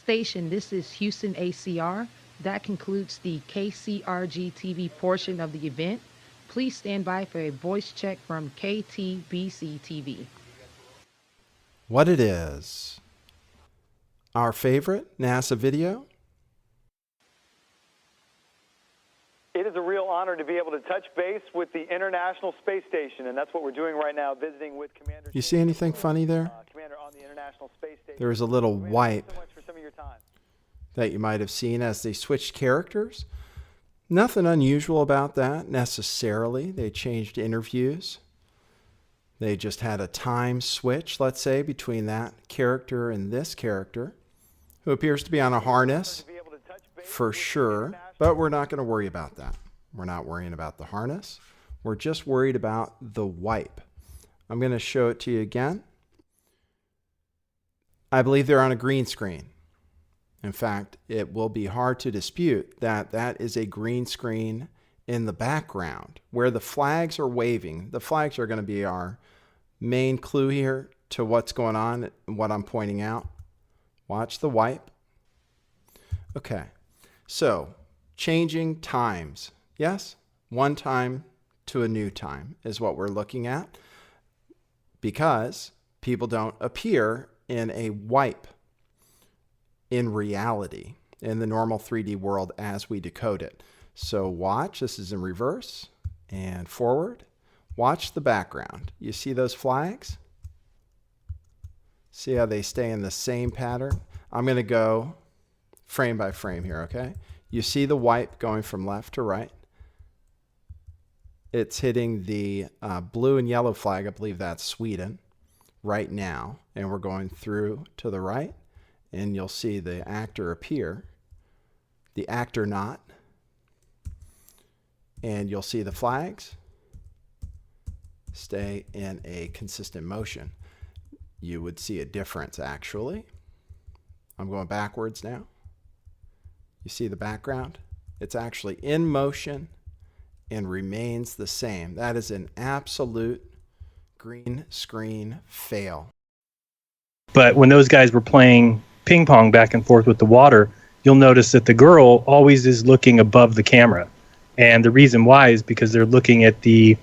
Station, this is Houston ACR. That concludes the KCRG TV portion of the event. Please stand by for a voice check from KTBC TV. What it is. Our favorite NASA video. It is a real honor to be able to touch base with the International Space Station, and that's what we're doing right now, visiting with Commander. You see anything funny there? Commander on the International Space Station. There was a little wipe Thank you so much for some of your time. that you might have seen as they switched characters. Nothing unusual about that necessarily. They changed interviews. They just had a time switch, let's say, between that character and this character, who appears to be on a harness for sure, but we're not going to worry about that. We're not worrying about the harness. We're just worried about the wipe. I'm going to show it to you again. I believe they're on a green screen. In fact, it will be hard to dispute that that is a green screen in the background where the flags are waving. The flags are going to be our main clue here to what's going on and what I'm pointing out. Watch the wipe. Okay, so changing times. Yes, one time to a new time is what we're looking at because people don't appear in a wipe in reality in the normal 3D world as we decode it. So watch, this is in reverse and forward. Watch the background. You see those flags? See how they stay in the same pattern? I'm going to go frame by frame here, okay? You see the wipe going from left to right. It's hitting the blue and yellow flag. I believe that's Sweden right now. And we're going through to the right. And you'll see the actor appear. The actor not. And you'll see the flags stay in a consistent motion. You would see a difference actually. I'm going backwards now. You see the background? It's actually in motion and remains the same. That is an absolute green screen fail. But when those guys were playing ping pong back and forth with the water, you'll notice that the girl always is looking above the camera. And the reason why is because they're looking at the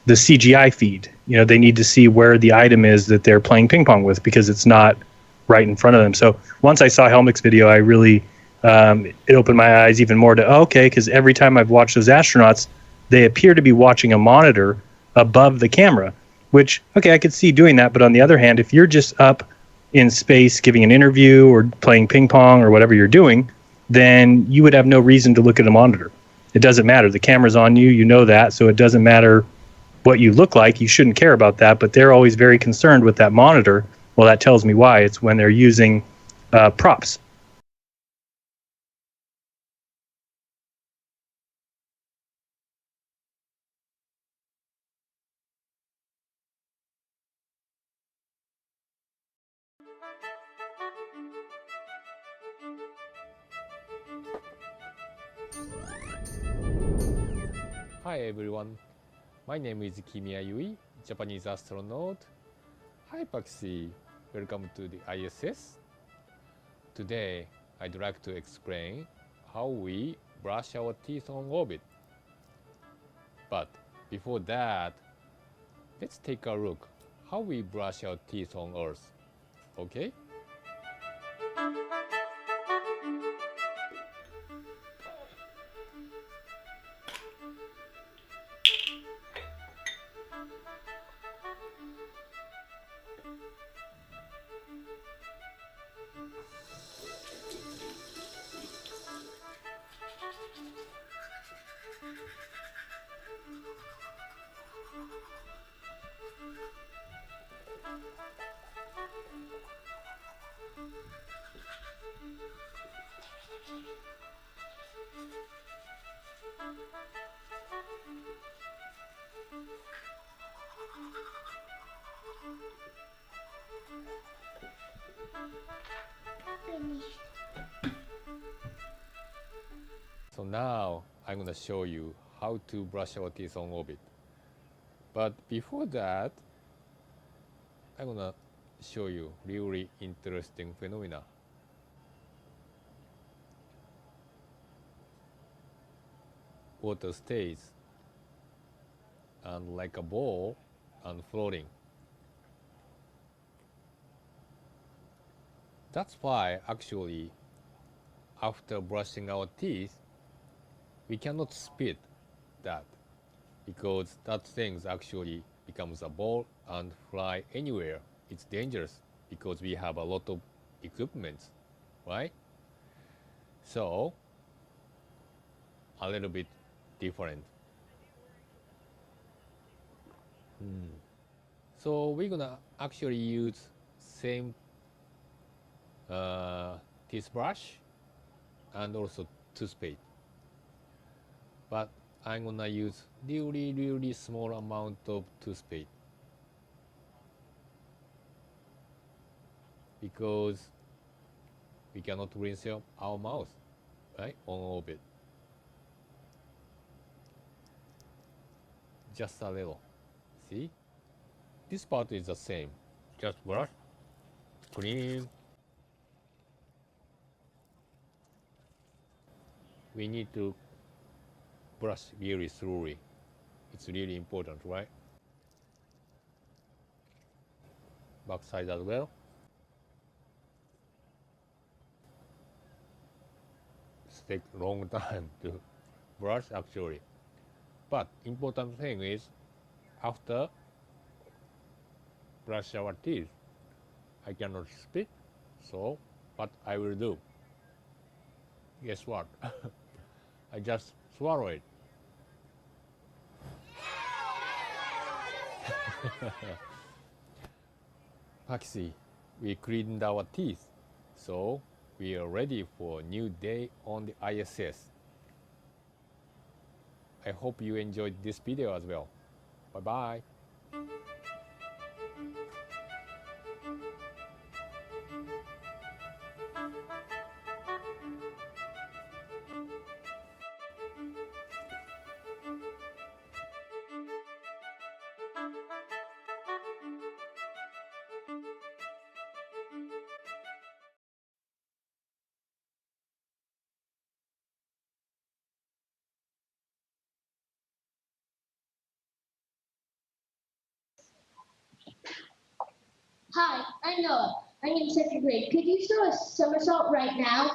CGI feed. You know, they need to see where the item is that they're playing ping pong with because it's not right in front of them. So once I saw Helmick's video, I really, it opened my eyes even more to, okay, because every time I've watched those astronauts, they appear to be watching a monitor above the camera, which, okay, I could see doing that. But on the other hand, if you're just up in space giving an interview or playing ping pong or whatever you're doing, then you would have no reason to look at a monitor. It doesn't matter. The camera's on you, you know that, so it doesn't matter what you look like. You shouldn't care about that, but they're always very concerned with that monitor. Well, that tells me why. It's when they're using props. Hi everyone, my name is Kimiya Yui, Japanese astronaut. Hi Paxi, welcome to the ISS. Today, I'd like to explain how we brush our teeth on orbit. But before that, let's take a look how we brush our teeth on Earth, okay? So now I'm going to show you how to brush our teeth on orbit. But before that, I'm going to show you really interesting phenomena. water stays and like a ball and floating. That's why actually after brushing our teeth we cannot spit that, because that thing actually becomes a ball and fly anywhere. It's dangerous because we have a lot of equipment, right? So a little bit different. So we're gonna actually use same teeth brush and also toothpaste, but I'm gonna use really small amount of toothpaste because we cannot rinse our mouth, right, on all of it. Just a little. See? This part is the same. Just brush, clean. We need to brush really slowly. It's really important, right? Back side as well. It takes a long time to brush actually. But important thing is after brush our teeth, I cannot spit, so what I will do? Guess what? I just swallow it. Paxi, we cleaned our teeth, so we are ready for a new day on the ISS. I hope you enjoyed this video as well. Bye-bye. Hi, I'm Noah. I'm in second grade. Could you throw a somersault right now?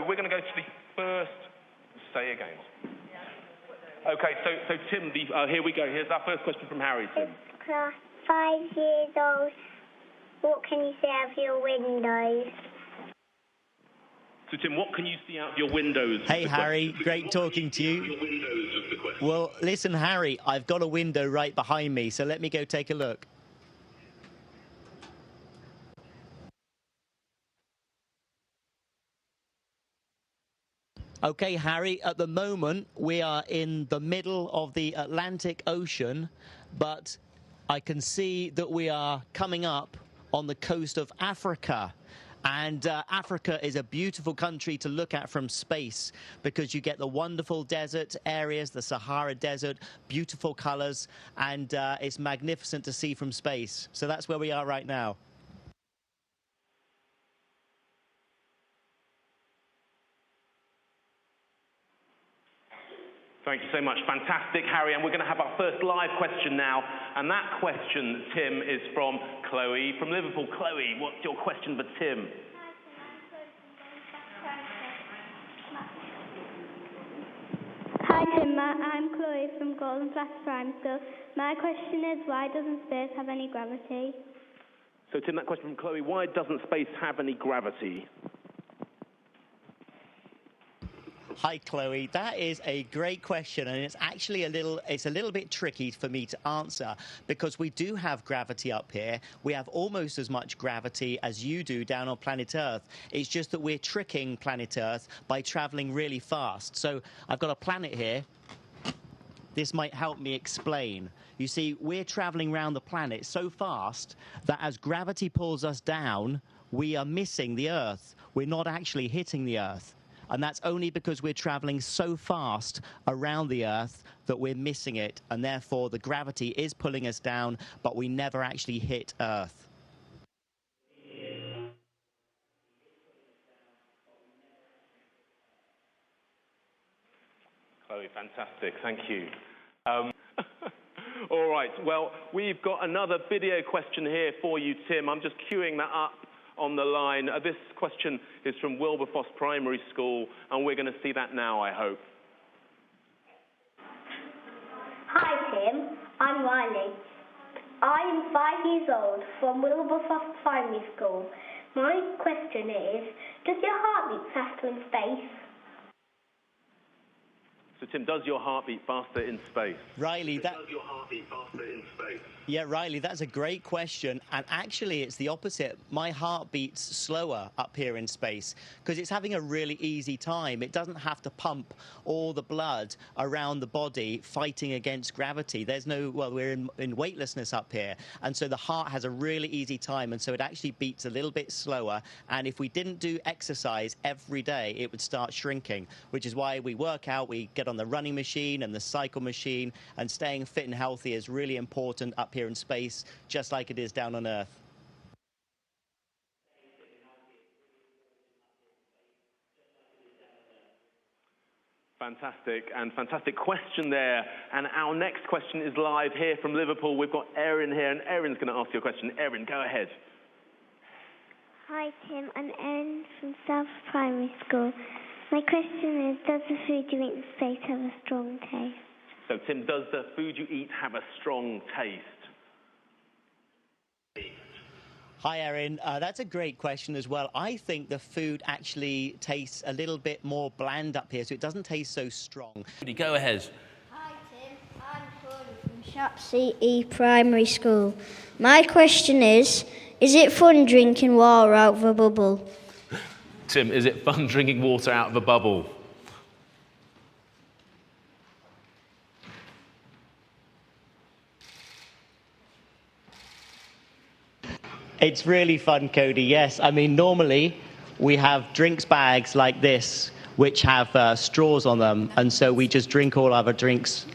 We're going to go to the first, say again. Okay, so Tim, here we go. Here's our first question from Harry, Tim. Class 5 years old. What can you see out of your windows? So Tim, what can you see out of your windows? Hey Harry, great talking to you. Well, listen Harry, I've got a window right behind me, so let me go take a look. Okay, Harry, at the moment we are in the middle of the Atlantic Ocean, but I can see that we are coming up on the coast of Africa. And Africa is a beautiful country to look at from space because you get the wonderful desert areas, the Sahara Desert, beautiful colors, and it's magnificent to see from space. So that's where we are right now. Thank you so much. Fantastic, Harry. And we're going to have our first live question now. And that question, Tim, is from Chloe from Liverpool. Chloe, what's your question for Tim? Hi Tim, I'm Chloe from Golden Flash Primary School. My question is, why doesn't space have any gravity? So Tim, that question from Chloe, why doesn't space have any gravity? Hi, Chloe. That is a great question, and it's actually a little bit tricky for me to answer because we do have gravity up here. We have almost as much gravity as you do down on planet Earth. It's just that we're tricking planet Earth by traveling really fast. So I've got a planet here. This might help me explain. You see, we're traveling around the planet so fast that as gravity pulls us down, we are missing the Earth. We're not actually hitting the Earth. And that's only because we're traveling so fast around the Earth that we're missing it. And therefore, the gravity is pulling us down, but we never actually hit Earth. Chloe, fantastic. Thank you. All right. Well, we've got another video question here for you, Tim. I'm just queuing that up on the line. This question is from Wilberforce Primary School, and we're going to see that now, I hope. Hi Tim, I'm Riley. I am 5 years old from Wilberforce Primary School. My question is, does your heart beat faster in space? So Tim, does your heart beat faster in space? Riley, Does your heart beat faster in space? Yeah, Riley, that's a great question. And actually, it's the opposite. My heart beats slower up here in space because it's having a really easy time. It doesn't have to pump all the blood around the body fighting against gravity. There's no, well, we're in weightlessness up here. And so the heart has a really easy time. And so it actually beats a little bit slower. And if we didn't do exercise every day, it would start shrinking, which is why we work out, we get on the running machine and the cycle machine, and staying fit and healthy is really important up here in space, just like it is down on Earth. Fantastic, and fantastic question there. And our next question is live here from Liverpool. We've got Erin here, and Erin's going to ask you a question. Erin, go ahead. Hi Tim, I'm Erin from South Primary School. My question is, does the food you eat in space have a strong taste? So Tim, does the food you eat have a strong taste? Hi, Erin. That's a great question as well. I think the food actually tastes a little bit more bland up here, so it doesn't taste so strong. Go ahead. Hi, Tim. I'm Claudia from Shapsea Primary School. My question is it fun drinking water out of a bubble? Tim, is it fun drinking water out of a bubble? It's really fun, Cody, yes. I mean, normally we have drinks bags like this, which have straws on them, and so we just drink all our drinks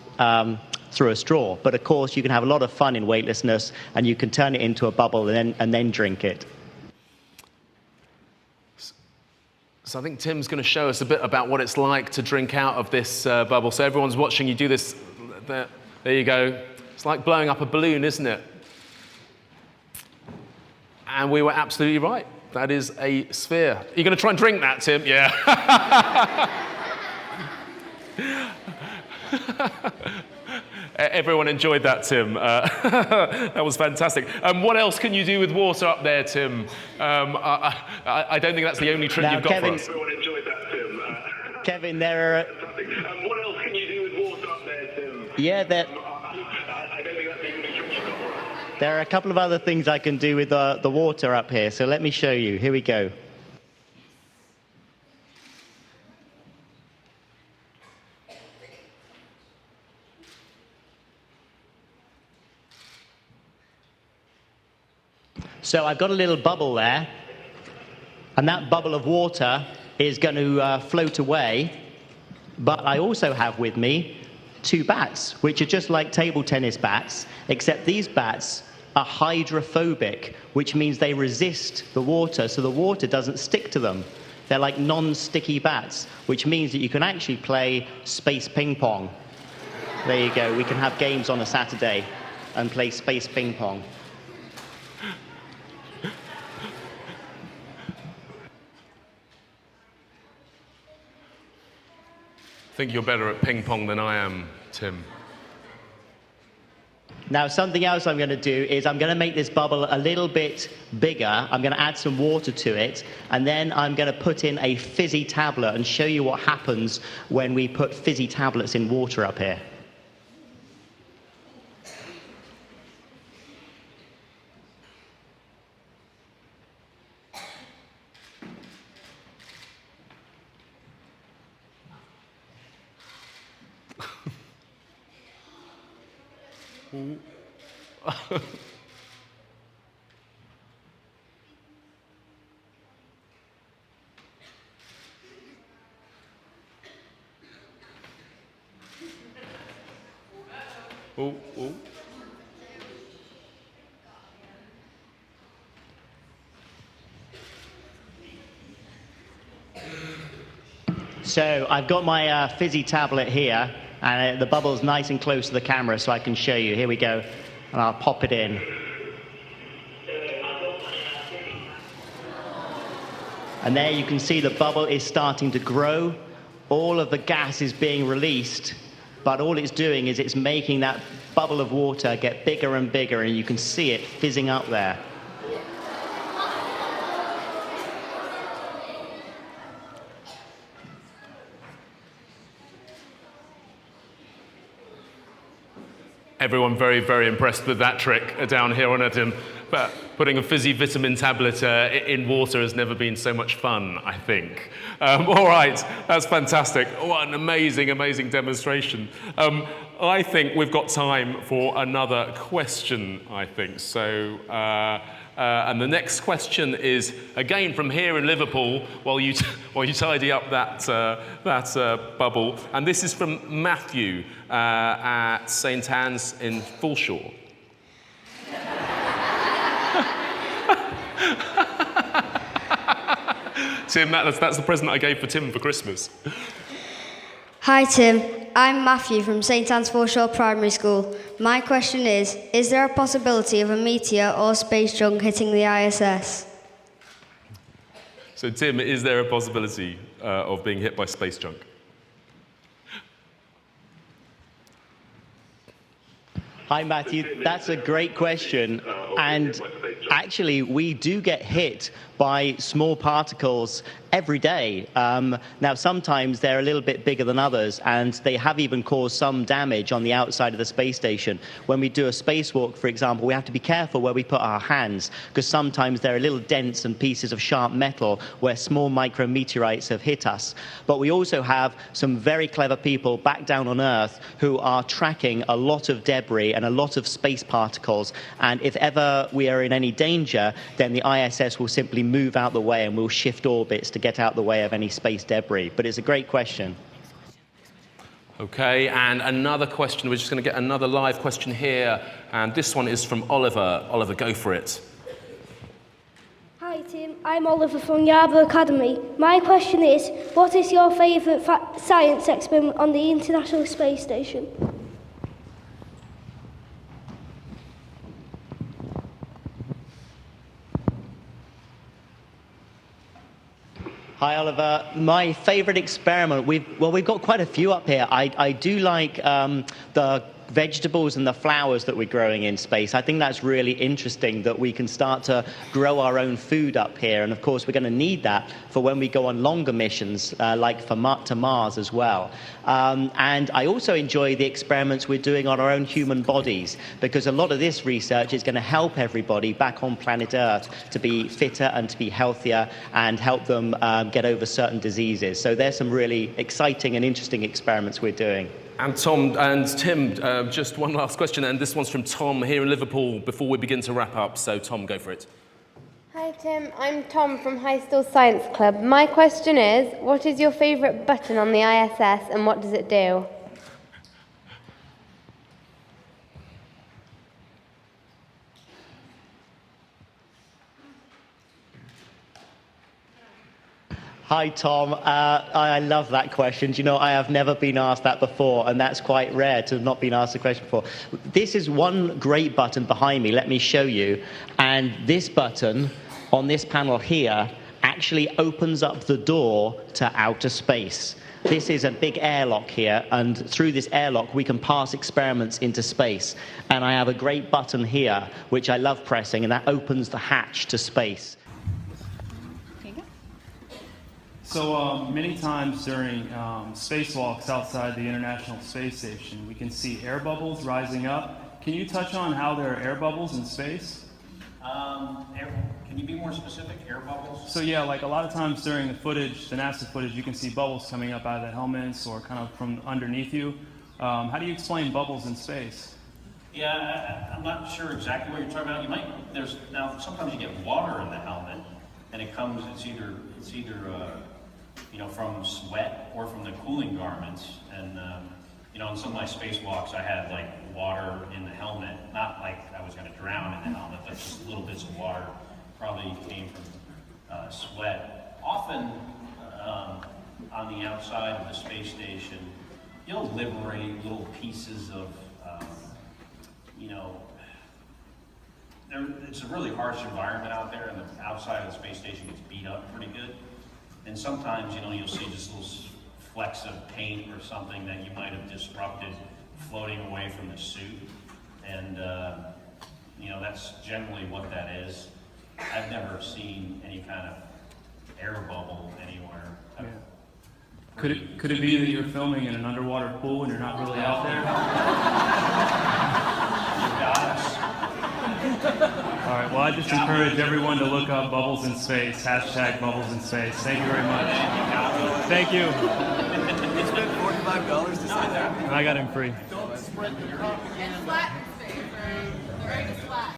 through a straw. But of course, you can have a lot of fun in weightlessness, and you can turn it into a bubble and then drink it. So I think Tim's going to show us a bit about what it's like to drink out of this bubble. So everyone's watching you do this. There you go. It's like blowing up a balloon, isn't it? And we were absolutely right. That is a sphere. Are you going to try and drink that, Tim? Yeah. Everyone enjoyed that, Tim. That was fantastic. What else can you do with water up there, Tim? I don't think that's the only trick now, you've got Kevin, for us. Everyone enjoyed that, Tim. Kevin, there are... What else can you do with water up there, Tim? Yeah, I don't think that's the only trick you've got for us. there are a couple of other things I can do with the water up here, so let me show you. Here we go. So I've got a little bubble there, and that bubble of water is going to float away. But I also have with me 2 bats, which are just like table tennis bats, except these bats are hydrophobic, which means they resist the water, so the water doesn't stick to them. They're like non-sticky bats, which means that you can actually play space ping pong. There you go. We can have games on a Saturday and play space ping pong. think you're better at ping pong than I am, Tim. Now, something else I'm going to do is I'm going to make this bubble a little bit bigger. I'm going to add some water to it, and then I'm going to put in a fizzy tablet and show you what happens when we put fizzy tablets in water up here. Oh, oh. So I've got my fizzy tablet here, and the bubble's nice and close to the camera so I can show you. Here we go, and I'll pop it in. And there you can see the bubble is starting to grow. All of the gas is being released, but all it's doing is it's making that bubble of water get bigger and bigger, and you can see it fizzing up there. Everyone very, very impressed with that trick down here on Edim. But putting a fizzy vitamin tablet in water has never been so much fun, I think. All right, that's fantastic. What an amazing, amazing demonstration. I think we've got time for another question, I think. So, and the next question is, again, from here in Liverpool, while you tidy up that bubble. And this is from Matthew at St. Anne's in Fulshore. Tim, that's the present I gave for Tim for Christmas. Hi Tim, I'm Matthew from St. Anne's Foreshore Primary School. My question is there a possibility of a meteor or space junk hitting the ISS? So Tim, is there a possibility of being hit by space junk? Hi Matthew, that's a great question. And actually, we do get hit by small particles every day. Now, sometimes they're a little bit bigger than others, and they have even caused some damage on the outside of the space station. When we do a spacewalk, for example, we have to be careful where we put our hands, because sometimes there are little dents and pieces of sharp metal where small micrometeorites have hit us. But we also have some very clever people back down on Earth who are tracking a lot of debris and a lot of space particles, and if ever we are in any danger, then the ISS will simply move out the way and we'll shift orbits to get out the way of any space debris. But it's a great question. Okay, and another question. We're just going to get another live question here, and this one is from Oliver. Oliver, go for it. Hi Tim, I'm Oliver from Yarborough Academy. My question is, what is your favourite science experiment on the International Space Station? Hi, Oliver. My favourite experiment, we've got quite a few up here. I do like the vegetables and the flowers that we're growing in space. I think that's really interesting that we can start to grow our own food up here. And of course, we're going to need that for when we go on longer missions, like to Mars as well. And I also enjoy the experiments we're doing on our own human bodies, because a lot of this research is going to help everybody back on planet Earth to be fitter and to be healthier and help them get over certain diseases. So there's some really exciting and interesting experiments we're doing. And Tom and Tim, just one last question, and this one's from Tom here in Liverpool before we begin to wrap up. So Tom, go for it. Hi Tim, I'm Tom from High Still Science Club. My question is, what is your favourite button on the ISS and what does it do? Hi, Tom. I love that question. You know, I have never been asked that before, and that's quite rare to have not been asked the question before. This is one great button behind me. Let me show you. And this button on this panel here actually opens up the door to outer space. This is a big airlock here, and through this airlock we can pass experiments into space. And I have a great button here, which I love pressing, and that opens the hatch to space. So many times during spacewalks outside the International Space Station, we can see air bubbles rising up. Can you touch on how there are air bubbles in space? Can you be more specific? Air bubbles? So yeah, like a lot of times during the footage, the NASA footage, you can see bubbles coming up out of the helmets or kind of from underneath you. How do you explain bubbles in space? Yeah, I'm not sure exactly what you're talking about. You might, now sometimes you get water in the helmet, and it's either you know, from sweat or from the cooling garments. And you know, in some of my spacewalks, I had like water in the helmet, not like I was going to drown in the helmet, but just little bits of water probably came from sweat. Often on the outside of the space station, you'll liberate little pieces of, you know, it's a really harsh environment out there, and the outside of the space station gets beat up pretty good. And sometimes, you know, you'll see just little flecks of paint or something that you might have disrupted floating away from the suit. And, you know, that's generally what that is. I've never seen any kind of air bubble anywhere. Yeah. Could it be that you're filming in an underwater pool and you're not really out there? You got us. All right, well, I just encourage everyone to look up bubbles in space, hashtag bubbles in space. Thank you very much. Thank you. You spent $45 to say that? And I got him free. Don't spread the cup. It's flat in space, very flat.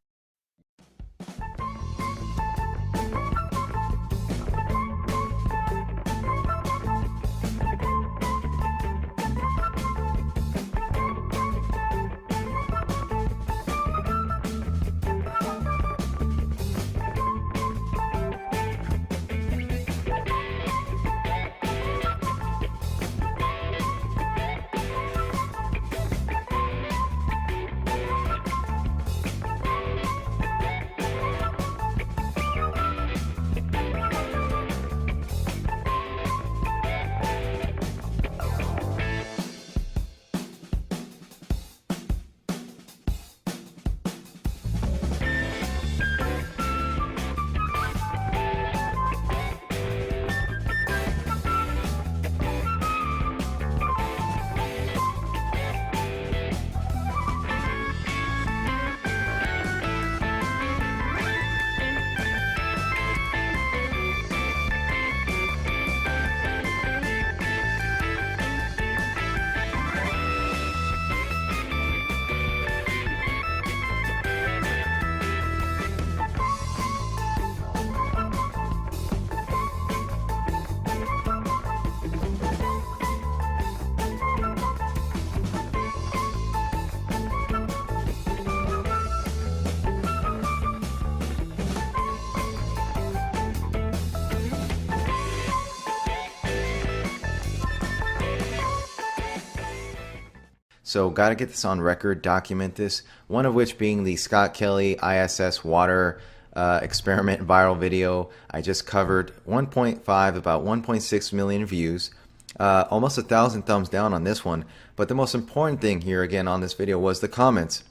So got to get this on record, document this, one of which being the Scott Kelly ISS water experiment viral video. I just covered 1.5, about 1.6 million views, almost 1,000 thumbs down on this one. But the most important thing here again on this video was the comments.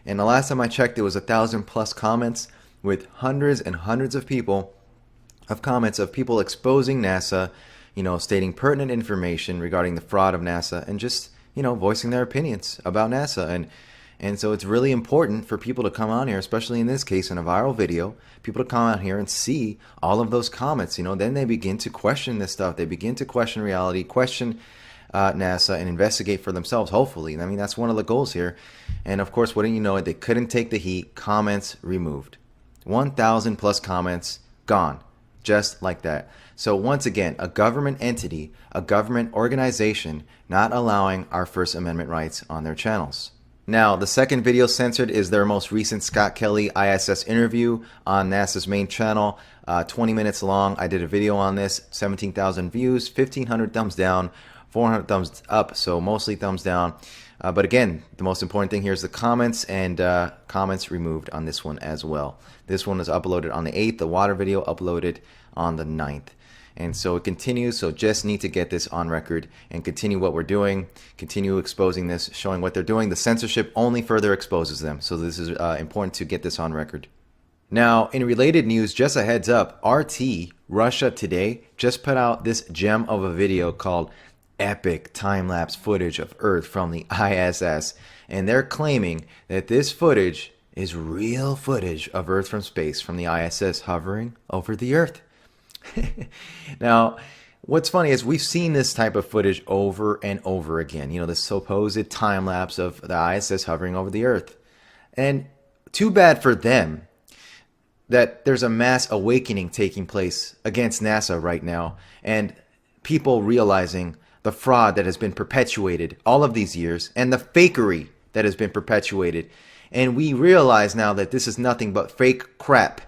And the last time I checked, it was 1,000+ comments with hundreds and hundreds of comments of people exposing NASA, you know, stating pertinent information regarding the fraud of NASA and just, you know, voicing their opinions about NASA. And so it's really important for people to come on here, especially in this case in a viral video, people to come out here and see all of those comments. You know, then they begin to question this stuff. They begin to question reality, question NASA, and investigate for themselves, hopefully. I mean, that's one of the goals here. And of course, wouldn't you know it, they couldn't take the heat. Comments removed. 1,000+ comments gone, just like that. So once again, a government entity, a government organization, not allowing our First Amendment rights on their channels. Now, the second video censored is their most recent Scott Kelly ISS interview on NASA's main channel, 20 minutes long. I did a video on this, 17,000 views, 1,500 thumbs down, 400 thumbs up, so mostly thumbs down. But again, the most important thing here is the comments, and comments removed on this one as well. This one was uploaded on the 8th, the water video uploaded on the 9th. And so it continues, so just need to get this on record and continue what we're doing, continue exposing this, showing what they're doing. The censorship only further exposes them, so this is important to get this on record. Now, in related news, just a heads up, RT, Russia Today, just put out this gem of a video called Epic Time-Lapse Footage of Earth from the ISS, and they're claiming that this footage is real footage of Earth from space from the ISS hovering over the Earth. Now, what's funny is we've seen this type of footage over and over again. You know, the supposed time lapse of the ISS hovering over the Earth. And too bad for them that there's a mass awakening taking place against NASA right now, and people realizing the fraud that has been perpetuated all of these years and the fakery that has been perpetuated. And we realize now that this is nothing but fake crap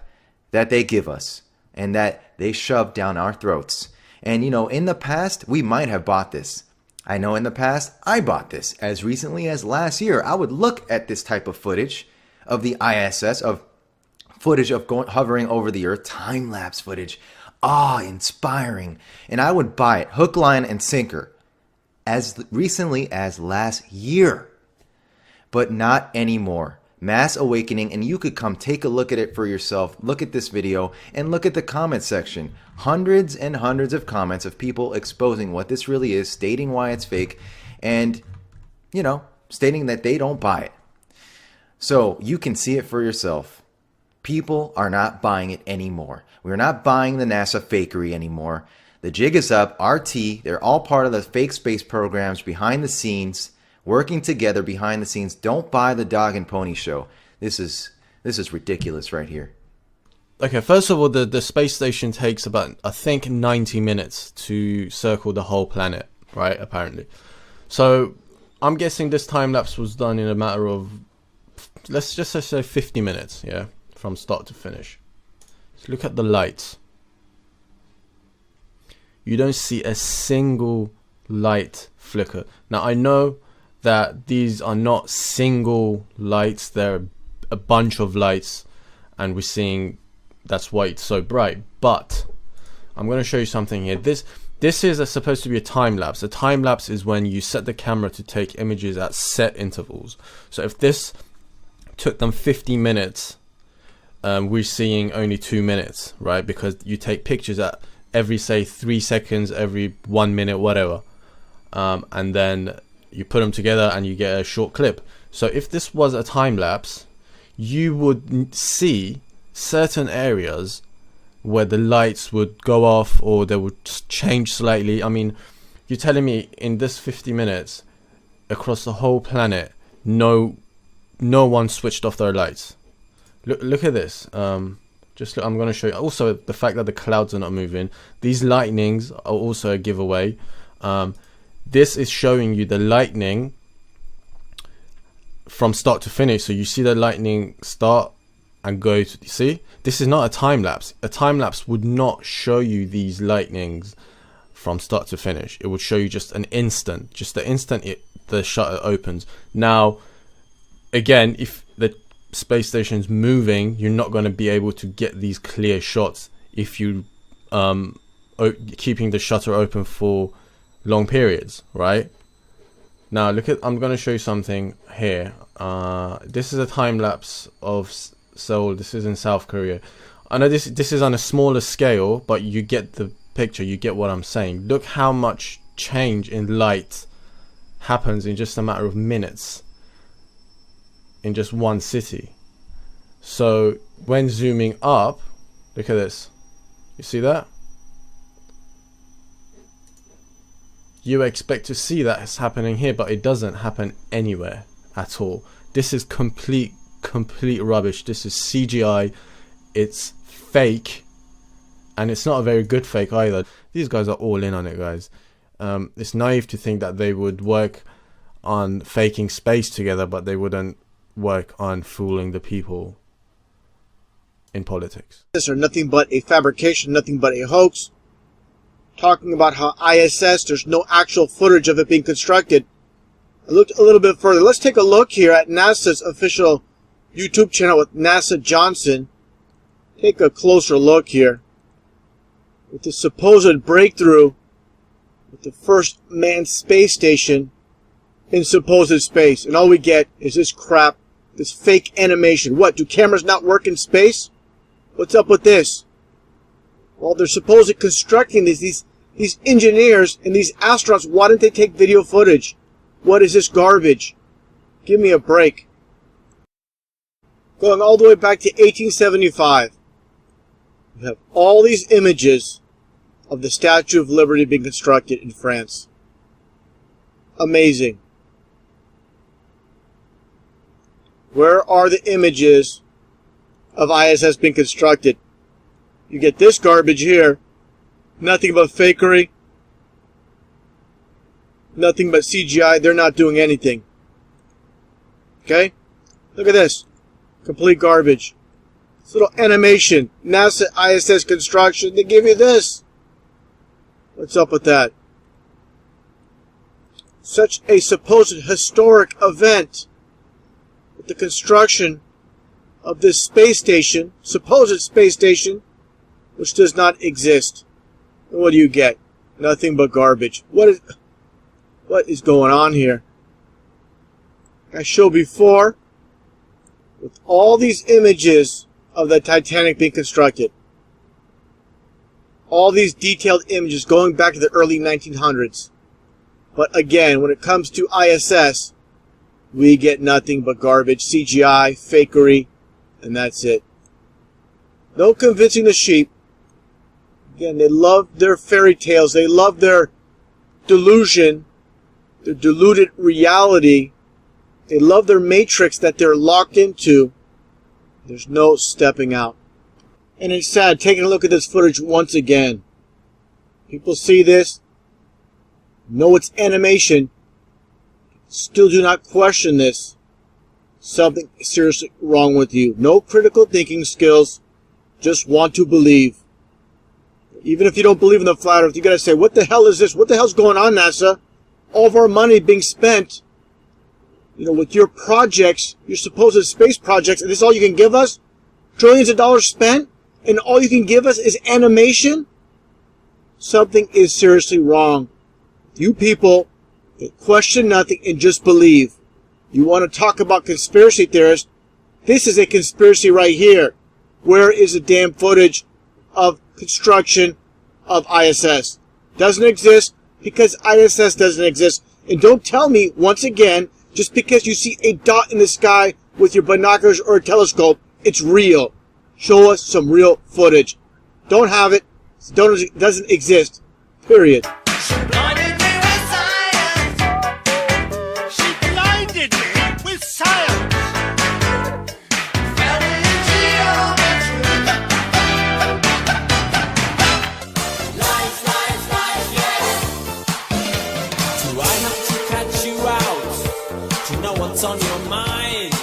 that they give us and that they shove down our throats. And you know, in the past, we might have bought this. I know in the past, I bought this. As recently as last year, I would look at this type of footage of the ISS, of footage of hovering over the Earth, time-lapse footage, awe-inspiring. And I would buy it, hook, line, and sinker, as recently as last year. But not anymore. Mass awakening, and you could come take a look at it for yourself. Look at this video and look at the comment section. Hundreds and hundreds of comments of people exposing what this really is, stating why it's fake, and, you know, stating that they don't buy it. So you can see it for yourself. People are not buying it anymore. We're not buying the NASA fakery anymore. The jig is up. RT, they're all part of the fake space programs behind the scenes, working together behind the scenes. Don't buy the dog and pony show. This is ridiculous right here. Okay, first of all, the space station takes about, I think, 90 minutes to circle the whole planet, right, apparently. So I'm guessing this time lapse was done in a matter of, let's just say 50 minutes, yeah, from start to finish. So look at the lights. You don't see a single light flicker. Now, I know that these are not single lights, they're a bunch of lights, and we're seeing that's why it's so bright. But I'm going to show you something here. This is supposed to be a time lapse. A time lapse is when you set the camera to take images at set intervals. So if this took them 50 minutes, we're seeing only 2 minutes, right? Because you take pictures at every, say, 3 seconds, every 1 minute, whatever, and then you put them together and you get a short clip. So if this was a time lapse, you would see certain areas where the lights would go off or they would change slightly. I mean, you're telling me in this 50 minutes across the whole planet, no one switched off their lights. Look at this. Just look, I'm going to show you also the fact that the clouds are not moving. These lightnings are also a giveaway. This is showing you the lightning from start to finish. So you see the lightning start and go to, see, this is not a time lapse. A time lapse would not show you these lightnings from start to finish. It would show you just an instant, just the instant the shutter opens. Now, again, if the space station's moving, you're not going to be able to get these clear shots if you keeping the shutter open for long periods, right? Now look at, I'm going to show you something here. This is a time lapse of Seoul. This is in South Korea. I know this is on a smaller scale, but you get the picture, you get what I'm saying. Look how much change in light happens in just a matter of minutes in just one city. So when zooming up, look at this, you see that? You expect to see that it's happening here, but it doesn't happen anywhere at all. This is complete rubbish. This is CGI. It's fake, and it's not a very good fake either. These guys are all in on it, guys. It's naive to think that they would work on faking space together, but they wouldn't work on fooling the people in politics. This are nothing but a fabrication, nothing but a hoax. Talking about how ISS, there's no actual footage of it being constructed. I looked a little bit further. Let's take a look here at NASA's official YouTube channel with NASA Johnson. Take a closer look here. with the supposed breakthrough with the first manned space station in supposed space. And all we get is this crap, this fake animation. What, do cameras not work in space? What's up with this? Well, they're supposed constructing these engineers and these astronauts. Why didn't they take video footage? What is this garbage? Give me a break. Going all the way back to 1875. We have all these images of the Statue of Liberty being constructed in France. Amazing. Where are the images of ISS being constructed? You get this garbage here. Nothing but fakery. Nothing but CGI. They're not doing anything. Okay? Look at this. Complete garbage. This little animation. NASA ISS construction. They give you this. What's up with that? Such a supposed historic event. With the construction of this space station. Supposed space station. Which does not exist. And what do you get? Nothing but garbage. What is going on here? I showed before with all these images of the Titanic being constructed. All these detailed images going back to the early 1900s. But again, when it comes to ISS, we get nothing but garbage, CGI, fakery, and that's it. No convincing the sheep. Again, they love their fairy tales. They love their delusion, their deluded reality. They love their matrix that they're locked into. There's no stepping out. And it's sad taking a look at this footage once again. People see this, know it's animation, still do not question this. Something seriously wrong with you. No critical thinking skills, just want to believe. Even if you don't believe in the flat earth, you gotta say, what the hell is this? What the hell's going on, NASA? All of our money being spent, with your projects, your supposed space projects, and this is all you can give us? Trillions of dollars spent, and all you can give us is animation? Something is seriously wrong. You people that question nothing and just believe. You want to talk about conspiracy theorists? This is a conspiracy right here. Where is the damn footage of construction of ISS? Doesn't exist because ISS doesn't exist. And don't tell me, once again, just because you see a dot in the sky with your binoculars or a telescope, it's real. Show us some real footage. Don't have it. Doesn't exist. Period. On your mind.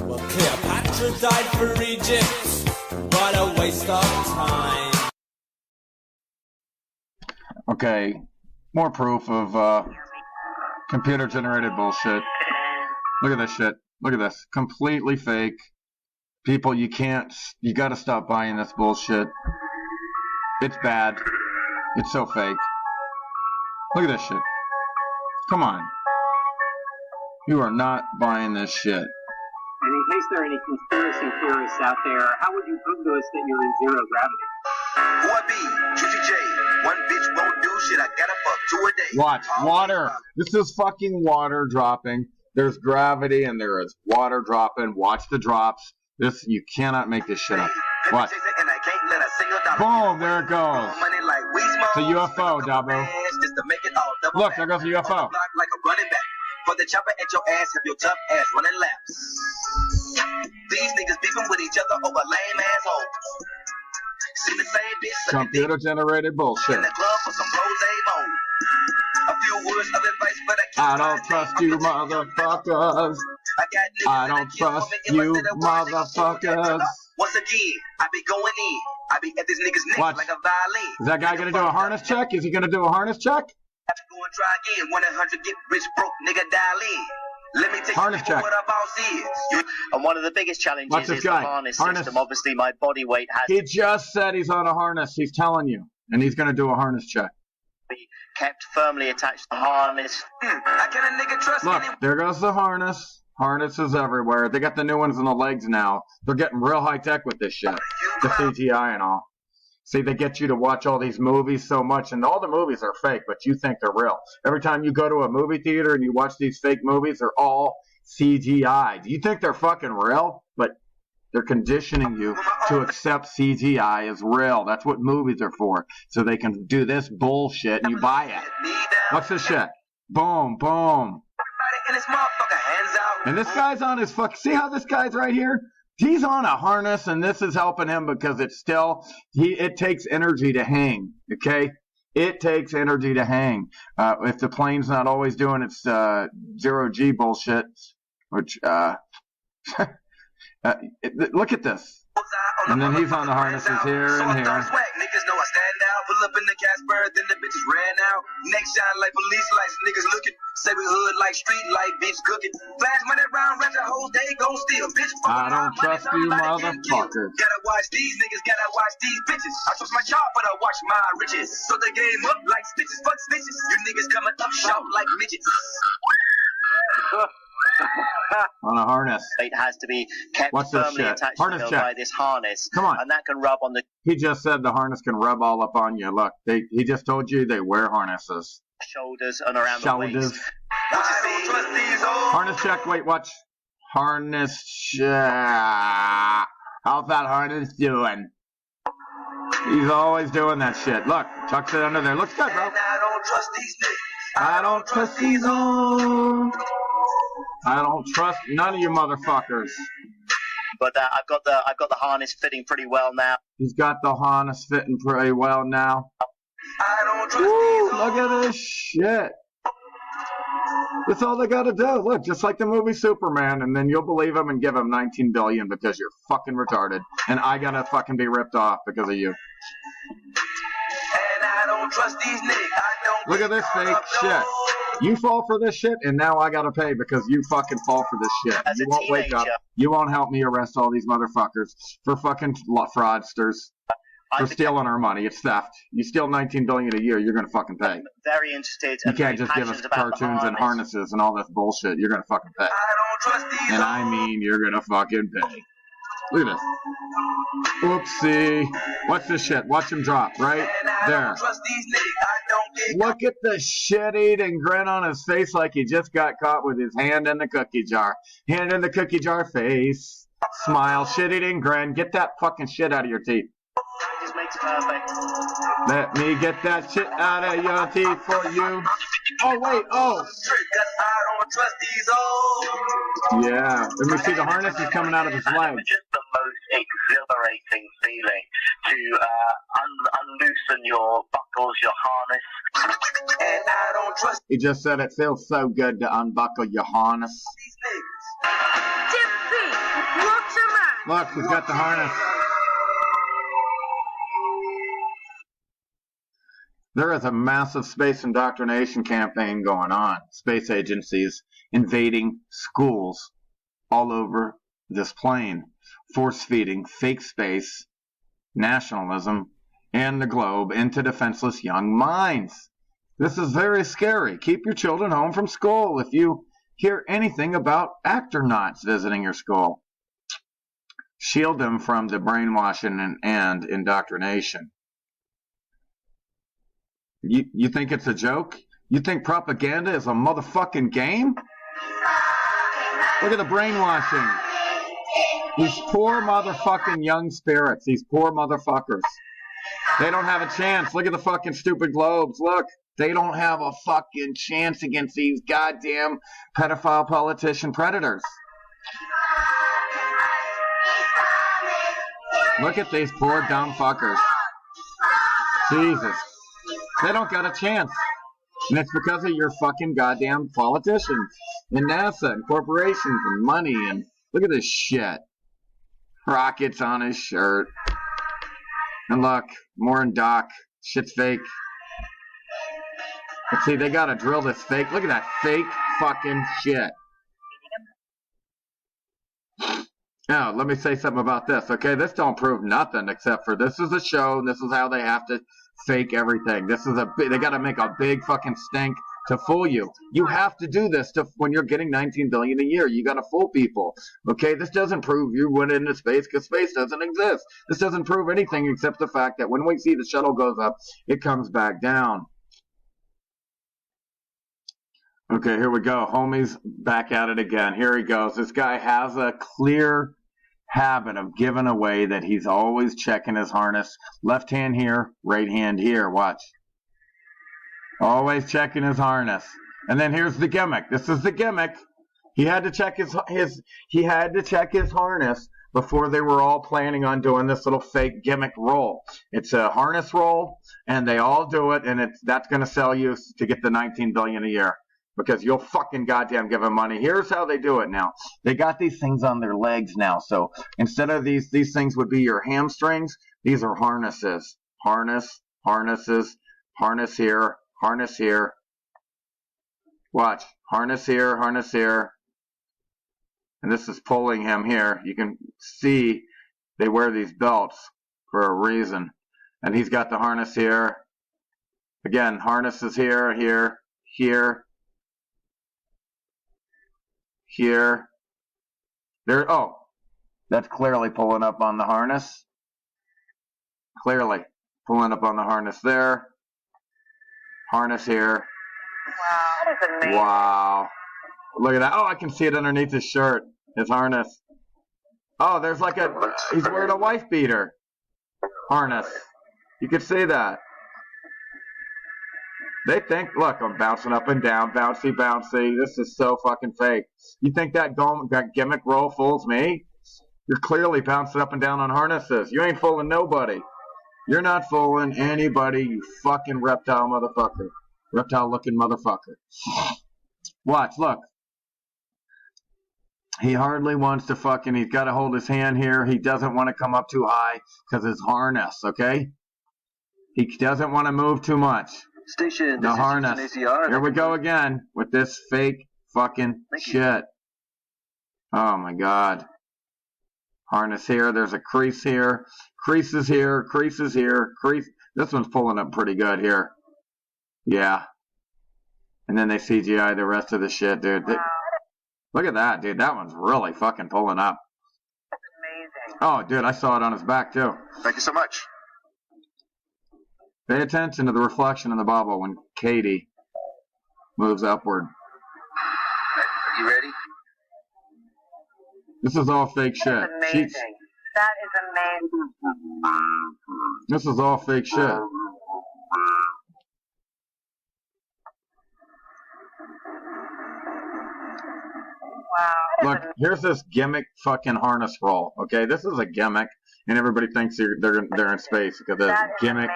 Well, Cleopatra died for Egypt. What a waste of time. Okay, more proof of computer-generated bullshit. Look at this shit. Look at this. Completely fake. People, you gotta stop buying this bullshit. It's bad. It's so fake. Look at this shit. Come on. You are not buying this shit. And in case there are any conspiracy theorists out there, how would you prove to us that you're in zero gravity? Boy B, GGJ, one bitch won't do shit, I gotta fuck 2 a day. Watch, water. This is fucking water dropping. There's gravity and there is water dropping. Watch the drops. You cannot make this shit up. Watch. Boom, there it goes. It's a UFO, Dabo. Look, there goes a UFO. For the chopper at your ass, have your tough ass running laps. These niggas beefing with each other over lame asshole. See the same bitch computer generated bullshit. In the club for some rose mode. A few words of advice, but I don't trust you, motherfuckers. I don't trust you, motherfuckers. Once again, I be going in. I be at this nigga's neck like a violin. Is that guy gonna do a harness check? Is he gonna do a harness check? Have to go and try again. 1-800 get rich broke, nigga dial in. Let me take Harness you check. what a boss is. And one of the biggest challenges Watch this is guy. the harness Harness. system. Obviously, my body weight has He just said he's on a harness. He's telling you. And he's going to do a harness check. to be kept firmly attached to the harness. I can a nigga trust Look, anyone. there goes the harness. Harnesses everywhere. They got the new ones in the legs now. They're getting real high tech with this shit. The CGI and all. See, they get you to watch all these movies so much, and all the movies are fake, but you think they're real. Every time you go to a movie theater and you watch these fake movies, they're all CGI. Do you think they're fucking real? But they're conditioning you to accept CGI as real. That's what movies are for. So they can do this bullshit and you buy it. Watch this shit. Boom, boom. And this guy's on his fuck. See how this guy's right here? He's on a harness, and this is helping him because it's still, it takes energy to hang, okay? It takes energy to hang. If the plane's not always doing its zero-G bullshit, which, look at this. And then he's on the harnesses here and here. Niggas know I stand out. Pull up in the Casper, then the bitches ran out. Next shine like police lights, niggas looking. Say we hood like street light, bitch cooking. Flash money round, ratchet hoes, they gon' steal. Bitch, I don't trust you, motherfuckers. Gotta watch these niggas, gotta watch these bitches. I trust my chart, but I watch my riches. So the game up like stitches, fuck stitches. You niggas coming up short like midgets. On a harness. It has to be kept Watch this firmly shit. attached Harness to check. by this harness. Come on. And that can rub on the He just said the harness can rub all up on you. Look, he just told you they wear harnesses. shoulders and around the waist. Shoulders. Harness check. Wait, watch. Harness check. How's that harness doing? He's always doing that shit. Look, tucks it under there. Looks good, bro. I don't trust these niggas. I don't trust these on. I don't trust none of you motherfuckers. But I've got the harness fitting pretty well now. He's got the harness fitting pretty well now. I don't trust Woo, look at this shit. That's all they gotta do. Look, just like the movie Superman, and then you'll believe him and give him $19 billion because you're fucking retarded. And I gotta fucking be ripped off because of you. And I don't trust these niggas. I don't Look at this fake shit. You fall for this shit, and now I gotta pay because you fucking fall for this shit. As You a won't wake up. teenager. You won't help me arrest all these motherfuckers for fucking fraudsters. For stealing our money. It's theft. You steal $19 billion a year, you're gonna fucking pay. very interested You and can't very just give us passionate about the cartoons and harness. harnesses and all this bullshit. You're gonna fucking pay. I don't trust these And I mean, you're gonna fucking pay. Look at this. Oopsie. Watch this shit. Watch him drop right there. trust these niggas. I don't get Look at the shit-eating grin on his face like he just got caught with his hand in the cookie jar. Hand in the cookie jar face. Smile. Shit-eating grin. Get that fucking shit out of your teeth. just makes perfect. Let me get that shit out of your teeth for you. Oh, wait. Oh. I don't trust these old. Yeah. Let me see. The harness is coming out of his leg. Just the most exhilarating feeling to unloosen your buckles, your harness. And I don't trust He just said it feels so good to unbuckle your harness. these niggas. Gypsy, watch your mouth. Look, he's got the harness. There is a massive space indoctrination campaign going on. Space agencies invading schools all over this plane, force-feeding fake space, nationalism, and the globe into defenseless young minds. This is very scary. Keep your children home from school if you hear anything about actor-nauts visiting your school. Shield them from the brainwashing and indoctrination. You think it's a joke? You think propaganda is a motherfucking game? Look at the brainwashing. These poor motherfucking young spirits. These poor motherfuckers. They don't have a chance. Look at the fucking stupid globes. Look. They don't have a fucking chance against these goddamn pedophile politician predators. Look at these poor dumb fuckers. Jesus. They don't got a chance. And it's because of your fucking goddamn politicians and NASA and corporations and money and look at this shit. Rockets on his shirt. And look, more in Doc. Shit's fake. But see, they gotta drill this fake. Look at that fake fucking shit. Now, let me say something about this, okay? This don't prove nothing except for this is a show, and this is how they have to fake everything. They got to make a big fucking stink to fool you. You have to do this when you're getting $19 billion a year. You got to fool people, okay? This doesn't prove you went into space because space doesn't exist. This doesn't prove anything except the fact that when we see the shuttle goes up, it comes back down. Okay, here we go. Homie's back at it again. Here he goes. This guy has a clear habit of giving away that he's always checking his harness. Left hand here, right hand here. Watch. Always checking his harness. And then here's the gimmick. This is the gimmick. He had to check his harness before they were all planning on doing this little fake gimmick roll. It's a harness roll, and they all do it, and that's going to sell you to get the $19 billion a year. Because you'll fucking goddamn give them money. Here's how they do it now. They got these things on their legs now. So instead of these things would be your hamstrings, these are harnesses. Harnesses, harness here, harness here. Watch. Harness here, harness here. And this is pulling him here. You can see they wear these belts for a reason. And he's got the harness here. Again, harnesses here, here, here. Here, there, oh, that's clearly pulling up on the harness. Clearly pulling up on the harness there. Harness here. Wow, that is amazing. Wow. Look at that. Oh, I can see it underneath his shirt, his harness. Oh, there's like he's wearing a wife beater harness. You can see that. They think, look, I'm bouncing up and down, bouncy, bouncy. This is so fucking fake. You think that gimmick roll fools me? You're clearly bouncing up and down on harnesses. You ain't fooling nobody. You're not fooling anybody, you fucking reptile motherfucker. Reptile-looking motherfucker. Watch, look. He hardly wants to fucking, he's got to hold his hand here. He doesn't want to come up too high because his harness, okay? He doesn't want to move too much. Station, the harness. Here we go again with this fake fucking shit. Oh my god. Harness here. There's a crease here. Creases here. Creases here. Crease. This one's pulling up pretty good here. Yeah. And then they CGI the rest of the shit, dude. Look at that, dude. That one's really fucking pulling up. That's amazing. Oh, dude, I saw it on his back too. Thank you so much. Pay attention to the reflection in the bubble when Katie moves upward. You ready? This is all fake shit. That's amazing. That is amazing. This is all fake shit. Wow. Look, here's this gimmick fucking harness roll. Okay, this is a gimmick, and everybody thinks they're in space because of gimmick.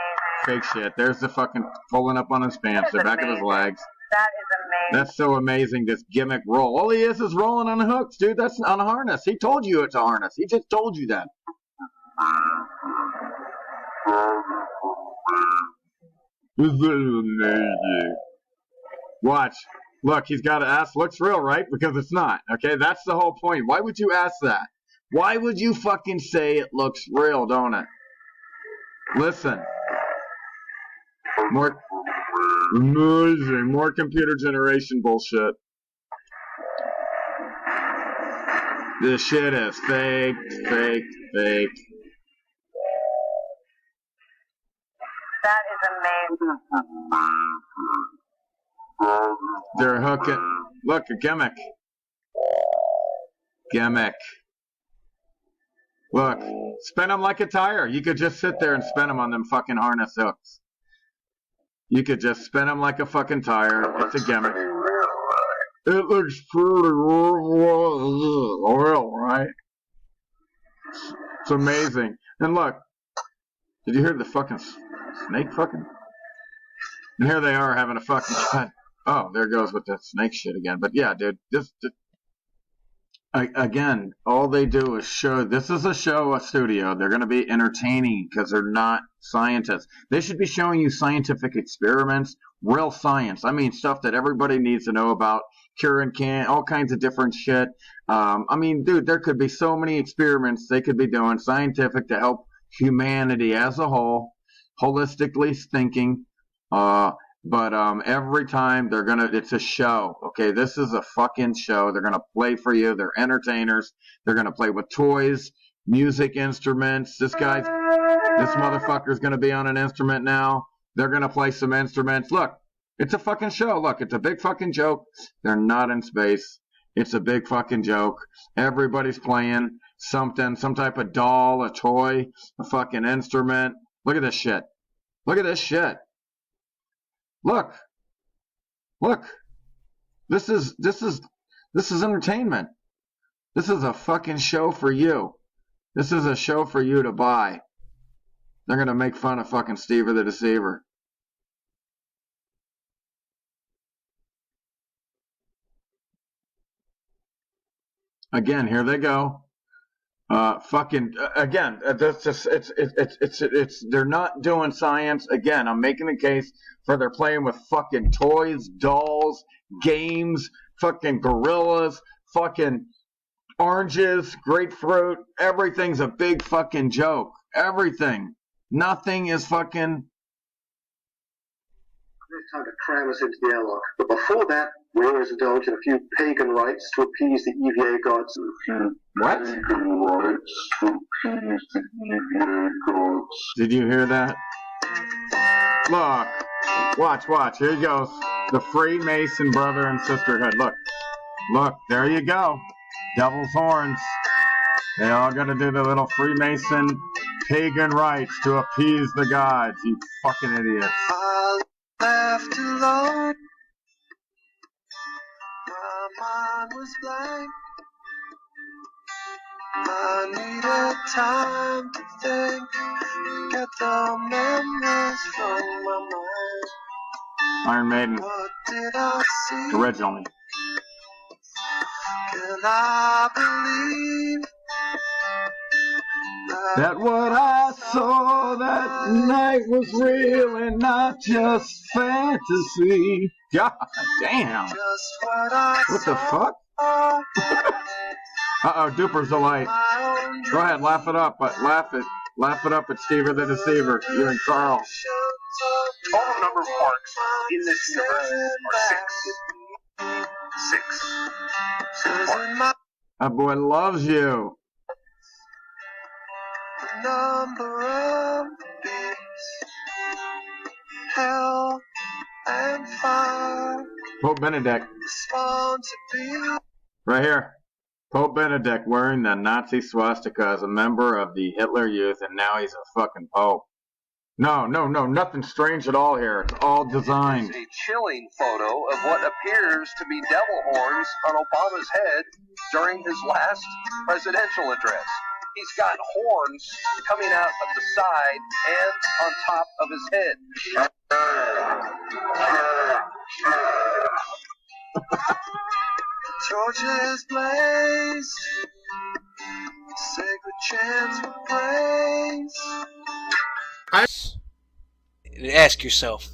Fake shit. There's the fucking pulling up on his pants, the back of his legs. That is amazing. That's so amazing, this gimmick roll. All he is rolling on the hooks, dude. That's on a harness. He told you it's a harness. He just told you that. This is amazing. Watch. Look, he's got an ass. Looks real, right? Because it's not. Okay, that's the whole point. Why would you ask that? Why would you fucking say it looks real, don't it? Listen. More amazing, more computer generation bullshit. This shit is fake, fake, fake. That is amazing. They're hooking. Look, a gimmick. Gimmick. Look, spin them like a tire. You could just sit there and spin them on them fucking harness hooks. You could just spin them like a fucking tire. It's a gimmick. It looks pretty real, right? It's amazing. And look, did you hear the fucking snake fucking? And here they are having a fucking cut. Oh, there goes with the snake shit again. But yeah, dude, again, all they do is show. This is a studio. They're going to be entertaining because they're not scientists. They should be showing you scientific experiments, real science. I mean, stuff that everybody needs to know about, curing all kinds of different shit. I mean, dude, there could be so many experiments they could be doing, scientific, to help humanity as a whole, holistically thinking. But every time it's a show. Okay, this is a fucking show. They're gonna play for you. They're entertainers. They're gonna play with toys, music instruments. This motherfucker's gonna be on an instrument now. They're gonna play some instruments. Look, it's a fucking show. Look, it's a big fucking joke. They're not in space. It's a big fucking joke. Everybody's playing something, some type of doll, a toy, a fucking instrument. Look at this shit. Look at this shit. Look. This is entertainment. This is a fucking show for you. This is a show for you to buy. They're gonna make fun of fucking Steve the Deceiver. Again, here they go. Again, that's just it's they're not doing science. Again, I'm making the case for they're playing with fucking toys, dolls, games, fucking gorillas, fucking oranges, grapefruit. Everything's a big fucking joke. Everything. Nothing is fucking. It's time to cram us into the airlock. But before that, we always indulge in a few pagan rites to appease the EVA gods. What? Pagan rites to appease the EVA gods. Did you hear that? Look. Watch. Here he goes. The Freemason brother and sisterhood. Look. There you go. Devil's horns. They all got to do the little Freemason pagan rites to appease the gods. You fucking idiots. Left alone, my mind was blank. I needed time to think, get the memories from my mind. Iron Maiden. What did I see? Originally. Can I believe that what I saw that night was real and not just fantasy? God damn. What the fuck? Uh-oh, Duper's the light. Go ahead, laugh it up, but laugh it up at Steve the Deceiver. You and Carl. Total number of quarks in this universe are 6. 6. That boy loves you. number of beats, hell and fire. Pope Benedict. Respond to be. Right here. Pope Benedict wearing the Nazi swastika as a member of the Hitler Youth, and now he's a fucking pope. No, nothing strange at all here. It's all designed. A chilling photo of what appears to be devil horns on Obama's head during his last presidential address. He's got horns coming out of the side and on top of his head. Torches blaze, sacred chants for praise. And ask yourself,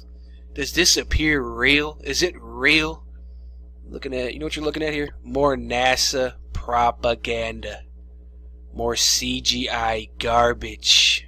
does this appear real? Is it real? Looking at, you know what you're looking at here? More NASA propaganda. More CGI garbage.